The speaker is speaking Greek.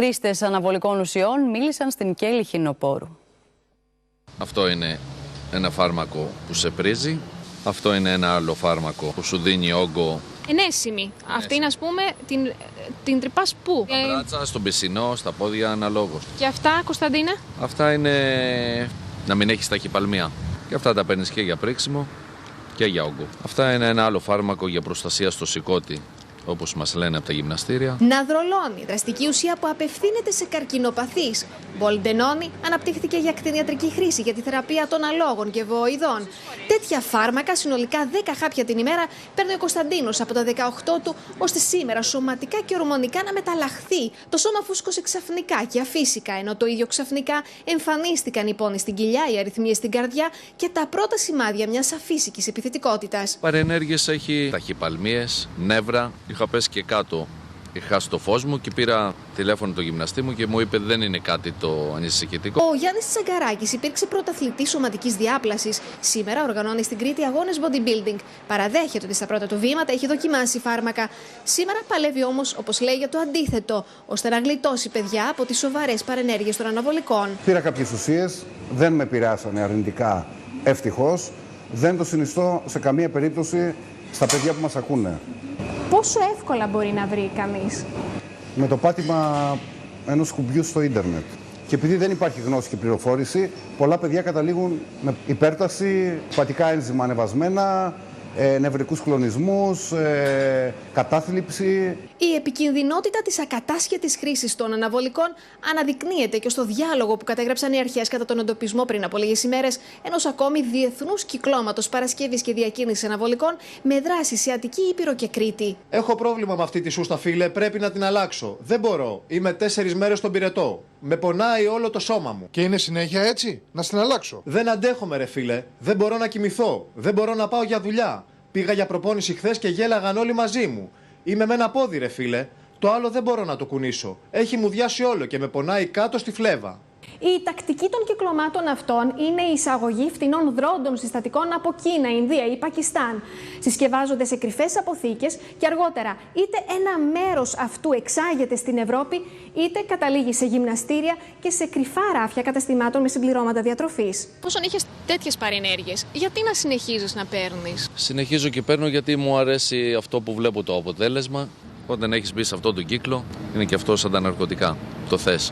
Χρήστες αναβολικών ουσιών μίλησαν στην Κέλη Χινοπόρου. Αυτό είναι ένα φάρμακο που σε πρίζει. Αυτό είναι ένα άλλο φάρμακο που σου δίνει όγκο. Ενέσιμη. Αυτή είναι, ας πούμε, την τρυπάς πού? Στα μπράτσα, στον πισινό, στα πόδια, αναλόγως. Και αυτά, Κωνσταντίνε? Αυτά είναι να μην έχεις ταχυπαλμία. Και αυτά τα παίρνεις και για πρίξιμο και για όγκο. Αυτά είναι ένα άλλο φάρμακο για προστασία στο σηκώτη, όπως μας λένε από τα γυμναστήρια. Ναδρολόνη, δραστική ουσία που απευθύνεται σε καρκινοπαθείς. Μπολντενόνη αναπτύχθηκε για κτηνιατρική χρήση για τη θεραπεία των αλόγων και βοηδών. Τέτοια φάρμακα, συνολικά 10 χάπια την ημέρα, παίρνει ο Κωνσταντίνος από τα 18 του, ώστε σήμερα σωματικά και ορμονικά να μεταλλαχθεί. Το σώμα φούσκωσε ξαφνικά και αφύσικα, ενώ το ίδιο ξαφνικά εμφανίστηκαν οι πόνοι στην κοιλιά, οι αρρυθμίες στην καρδιά και τα πρώτα σημάδια μιας αφύσικης επιθετικότητας. Παρενέργειες έχει ταχυπαλμίες, νεύρα. Είχα πέσει και κάτω. Είχα χάσει το φως μου και πήρα τηλέφωνο το γυμναστή μου και μου είπε δεν είναι κάτι το ανησυχητικό. Ο Γιάννης Τσαγκαράκης υπήρξε πρωταθλητής σωματικής διάπλασης. Σήμερα οργανώνει στην Κρήτη αγώνες bodybuilding. Παραδέχεται ότι στα πρώτα του βήματα έχει δοκιμάσει φάρμακα. Σήμερα παλεύει όμως, όπως λέει, για το αντίθετο, ώστε να γλιτώσει παιδιά από τις σοβαρές παρενέργειες των αναβολικών. Πήρα κάποιες ουσίες, δεν με επηρεάσανε αρνητικά, ευτυχώς. Δεν το συνιστώ σε καμία περίπτωση στα παιδιά που μας ακούνε. Πόσο εύκολα μπορεί να βρει κανείς? Με το πάτημα ενός κουμπιού στο ίντερνετ. Και επειδή δεν υπάρχει γνώση και πληροφόρηση, πολλά παιδιά καταλήγουν με υπέρταση, πατικά ένζημα ανεβασμένα, νευρικούς κλονισμούς, κατάθλιψη. Η επικινδυνότητα της ακατάσχετης χρήσης των αναβολικών αναδεικνύεται και στο διάλογο που κατέγραψαν οι αρχές κατά τον εντοπισμό πριν από λίγες ημέρες ενός ακόμη διεθνούς κυκλώματος παρασκευής και διακίνησης αναβολικών με δράση σε Αττική, Ήπειρο και Κρήτη. Έχω πρόβλημα με αυτή τη σούστα, φίλε. Πρέπει να την αλλάξω. Δεν μπορώ. Είμαι 4 μέρες στον πυρετό. Με πονάει όλο το σώμα μου. Και είναι συνέχεια έτσι? Να την αλλάξω? Δεν αντέχομαι, ρε φίλε. Δεν μπορώ να κοιμηθώ. Δεν μπορώ να πάω για δουλειά. Πήγα για προπόνηση χθες και γέλαγαν όλοι μαζί μου. Είμαι με ένα πόδι, ρε φίλε. Το άλλο δεν μπορώ να το κουνήσω. Έχει μουδιάσει όλο και με πονάει κάτω στη φλέβα. Η τακτική των κυκλωμάτων αυτών είναι η εισαγωγή φτηνών δρόντων συστατικών από Κίνα, Ινδία ή Πακιστάν. Συσκευάζονται σε κρυφές αποθήκες και αργότερα είτε ένα μέρος αυτού εξάγεται στην Ευρώπη, είτε καταλήγει σε γυμναστήρια και σε κρυφά ράφια καταστημάτων με συμπληρώματα διατροφής. Πόσον είχες τέτοιες παρενέργειες, γιατί να συνεχίζεις να παίρνεις? Συνεχίζω και παίρνω γιατί μου αρέσει αυτό που βλέπω το αποτέλεσμα. Όταν έχεις μπει σε αυτόν τον κύκλο, είναι και αυτό σαν τα ναρκωτικά. Το θες.